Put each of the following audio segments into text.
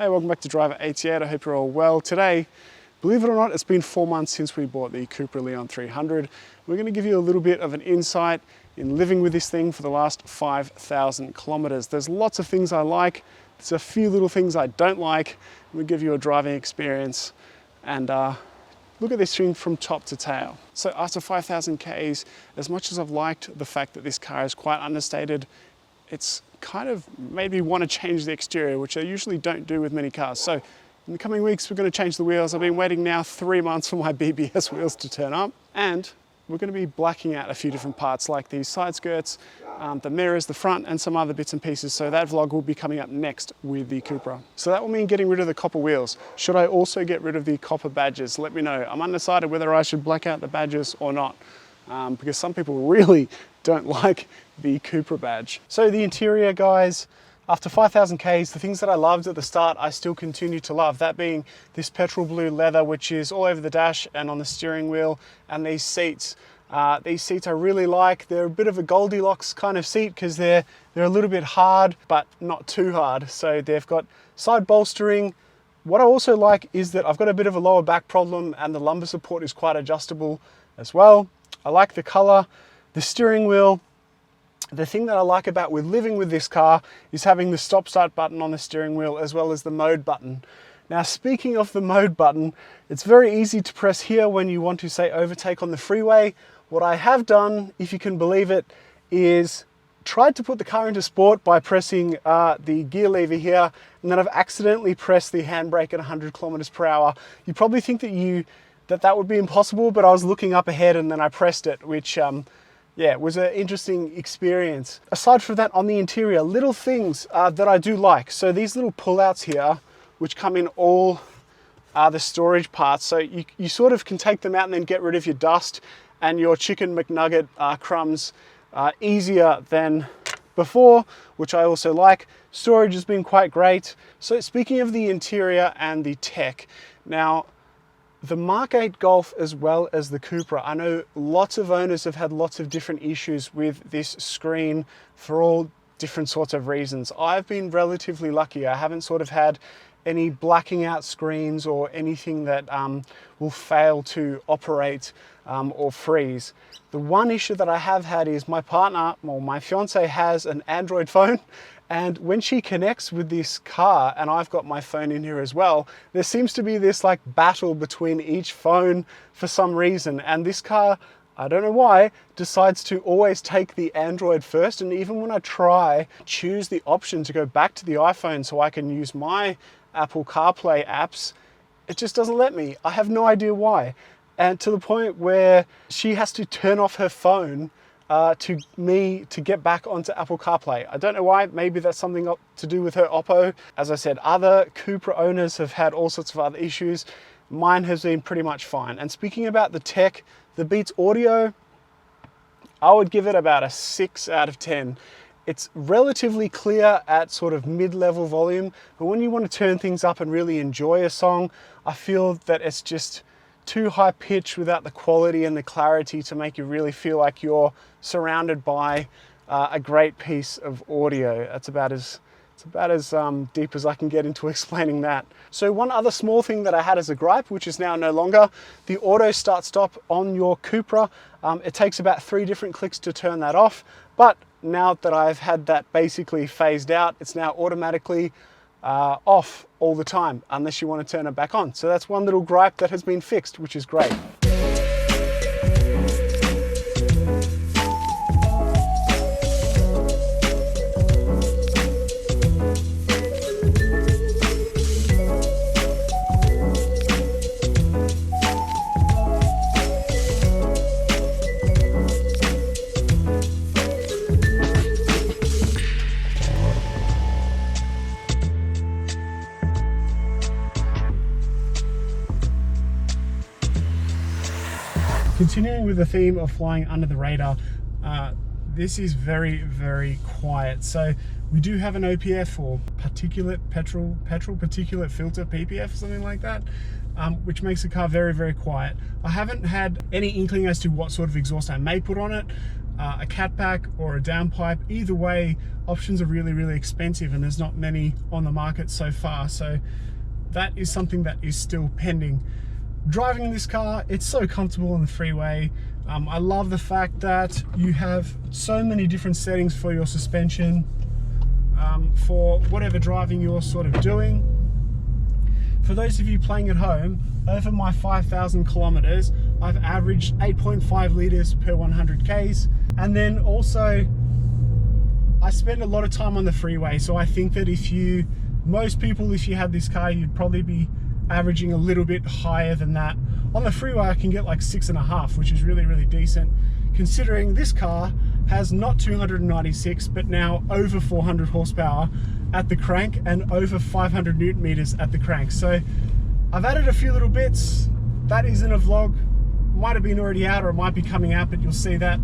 Hey, welcome back to Driver 88. I hope you're all well. Today, believe it or not, it's been 4 months since we bought the Cupra Leon 300. We're going to give you a little bit of an insight in living with this thing for the last 5,000 kilometers. There's lots of things I like. There's a few little things I don't like. We'll give you a driving experience and look at this thing from top to tail. So after 5,000 Ks, as much as I've liked the fact that this car is quite understated, it's kind of made me want to change the exterior, which I usually don't do with many cars. So in the coming weeks, we're going to change the wheels. I've been waiting now 3 months for my BBS wheels to turn up, and we're going to be blacking out a few different parts like these side skirts, the mirrors, the front, and some other bits and pieces. So that vlog will be coming up next with the Cupra. So that will mean getting rid of the copper wheels. Should I also get rid of the copper badges? Let me know. I'm undecided whether I should black out the badges or not, because some people really don't like the Cupra badge. So the interior, guys, after 5,000 Ks, the things that I loved at the start, I still continue to love. That being this petrol blue leather, which is all over the dash and on the steering wheel, and these seats. These seats I really like. They're a bit of a Goldilocks kind of seat because they're a little bit hard, but not too hard. So they've got side bolstering. What I also like is that I've got a bit of a lower back problem and the lumbar support is quite adjustable as well. I like the color, the steering wheel. The thing that I like about living with this car is having the stop-start button on the steering wheel as well as the mode button. Now, speaking of the mode button, it's very easy to press here when you want to, say, overtake on the freeway. What I have done, if you can believe it, is tried to put the car into sport by pressing the gear lever here, and then I've accidentally pressed the handbrake at 100 kilometers per hour. You probably think that would be impossible, but I was looking up ahead and then I pressed it, which yeah, it was an interesting experience. Aside from that, on the interior, little things that I do like. So these little pullouts here, which come in all the storage parts. So you sort of can take them out and then get rid of your dust and your chicken McNugget crumbs easier than before, which I also like. Storage has been quite great. So speaking of the interior and the tech, now, the Mark 8 Golf as well as the Cupra, I know lots of owners have had lots of different issues with this screen for all different sorts of reasons. I've been relatively lucky. I haven't sort of had any blacking out screens or anything that will fail to operate or freeze. The one issue that I have had is my partner, or my fiance, has an Android phone, and when she connects with this car, and I've got my phone in here as well, there seems to be this like battle between each phone for some reason. And this car, I don't know why, decides to always take the Android first. And even when I choose the option to go back to the iPhone so I can use my Apple CarPlay apps, it just doesn't let me. I have no idea why. And to the point where she has to turn off her phone to get back onto Apple CarPlay. I don't know why. Maybe that's something to do with her Oppo. As I said, other Cupra owners have had all sorts of other issues. Mine has been pretty much fine. And speaking about the tech, the Beats audio, I would give it about a 6 out of 10. It's relatively clear at sort of mid-level volume, but when you want to turn things up and really enjoy a song, I feel that it's just too high pitched without the quality and the clarity to make you really feel like you're surrounded by a great piece of audio. It's about as deep as I can get into explaining that. So one other small thing that I had as a gripe, which is now no longer, the auto start stop on your Cupra. It takes about 3 different clicks to turn that off, but now that I've had that basically phased out, it's now automatically off all the time unless you want to turn it back on. So that's one little gripe that has been fixed, which is great. Continuing with the theme of flying under the radar, this is very, very quiet. So we do have an OPF, or petrol particulate filter, PPF, something like that, which makes the car very, very quiet. I haven't had any inkling as to what sort of exhaust I may put on it. a catback or a downpipe. Either way, options are really, really expensive and there's not many on the market so far. So that is something that is still pending. Driving this car, it's so comfortable on the freeway. I love the fact that you have so many different settings for your suspension, for whatever driving you're sort of doing. For those of you playing at home, over my 5,000 kilometers, I've averaged 8.5 liters per 100 Ks. And then also, I spend a lot of time on the freeway. So I think that if you had this car, you'd probably be averaging a little bit higher than that. On the freeway, I can get like 6.5, which is really, really decent, considering this car has not 296, but now over 400 horsepower at the crank and over 500 Newton meters at the crank. So I've added a few little bits. That is in a vlog. Might have been already out or it might be coming out, but you'll see that.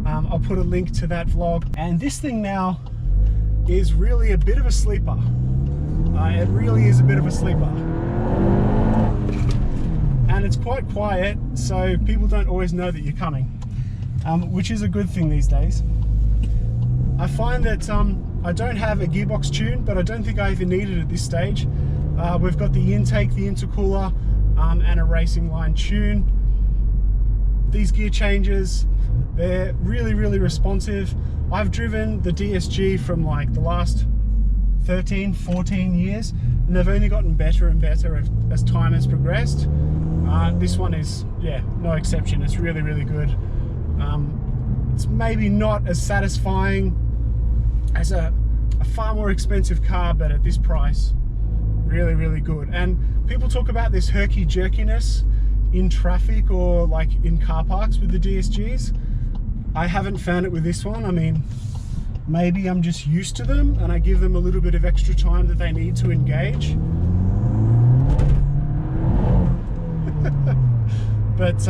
I'll put a link to that vlog. And this thing now is really a bit of a sleeper. It really is a bit of a sleeper. And it's quite quiet, so people don't always know that you're coming, which is a good thing these days. I find that I don't have a gearbox tune, but I don't think I even need it at this stage. We've got the intake, the intercooler, and a racing line tune. These gear changes, they're really, really responsive. I've driven the DSG from like the last 13, 14 years, and they've only gotten better and better as time has progressed. This one is, yeah, no exception. It's really, really good. It's maybe not as satisfying as a far more expensive car, but at this price, really, really good. And people talk about this herky jerkiness in traffic or like in car parks with the DSGs. I haven't found it with this one. I mean, maybe I'm just used to them and I give them a little bit of extra time that they need to engage. But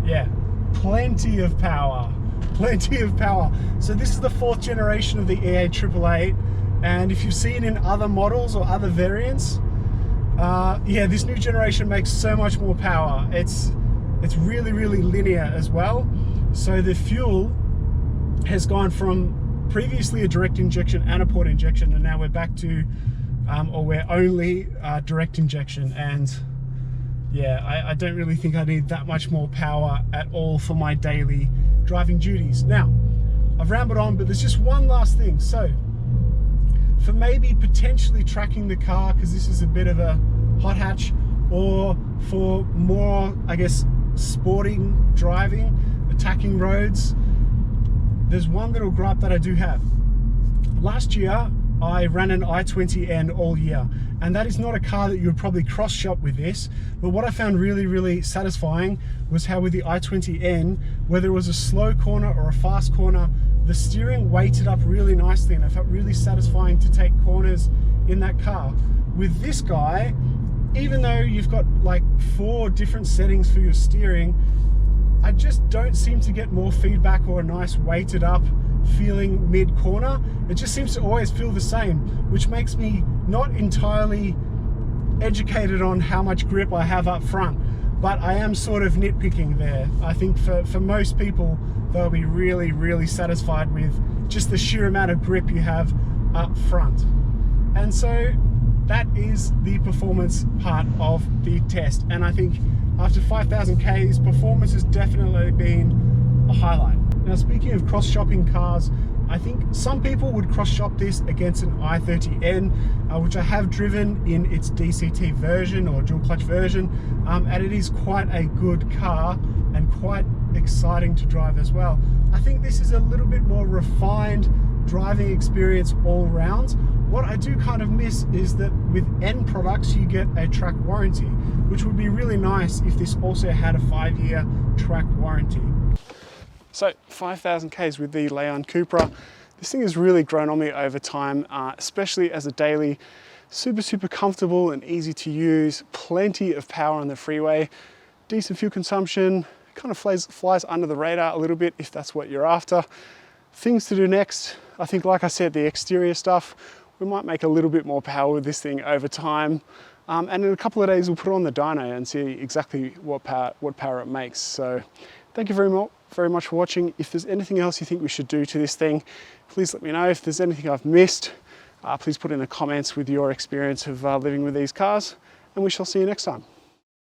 yeah, plenty of power, plenty of power. So this is the 4th generation of the EA888, and if you've seen in other models or other variants, yeah, this new generation makes so much more power. It's really, really linear as well. So the fuel has gone from previously a direct injection and a port injection, and now we're back to, or we're only direct injection. And yeah, I don't really think I need that much more power at all for my daily driving duties. Now, I've rambled on, but there's just one last thing. So, for maybe potentially tracking the car, because this is a bit of a hot hatch, or for more, I guess, sporting driving, attacking roads, there's one little gripe that I do have. Last year, I ran an i20N all year, and that is not a car that you would probably cross shop with this, but what I found really, really satisfying was how with the i20N, whether it was a slow corner or a fast corner, the steering weighted up really nicely, and it felt really satisfying to take corners in that car. With this guy, even though you've got like 4 different settings for your steering, I just don't seem to get more feedback or a nice weighted up feeling mid-corner. It just seems to always feel the same, which makes me not entirely educated on how much grip I have up front, but I am sort of nitpicking there. I think for most people, they'll be really, really satisfied with just the sheer amount of grip you have up front. And so that is the performance part of the test, and I think after 5,000 Ks, performance has definitely been a highlight. Now, speaking of cross-shopping cars, I think some people would cross-shop this against an i30N, which I have driven in its DCT version or dual clutch version, and it is quite a good car and quite exciting to drive as well. I think this is a little bit more refined driving experience all round. What I do kind of miss is that with N products, you get a track warranty, which would be really nice if this also had a 5-year track warranty. So 5,000 Ks with the Leon Cupra. This thing has really grown on me over time, especially as a daily. Super comfortable and easy to use, plenty of power on the freeway, decent fuel consumption, kind of flies under the radar a little bit if that's what you're after. Things to do next, I think, like I said, the exterior stuff, we might make a little bit more power with this thing over time. And in a couple of days, we'll put it on the dyno and see exactly what power it makes. So Thank you very much for watching. If there's anything else you think we should do to this thing, please let me know. If there's anything I've missed, please put in the comments with your experience of living with these cars, and we shall see you next time.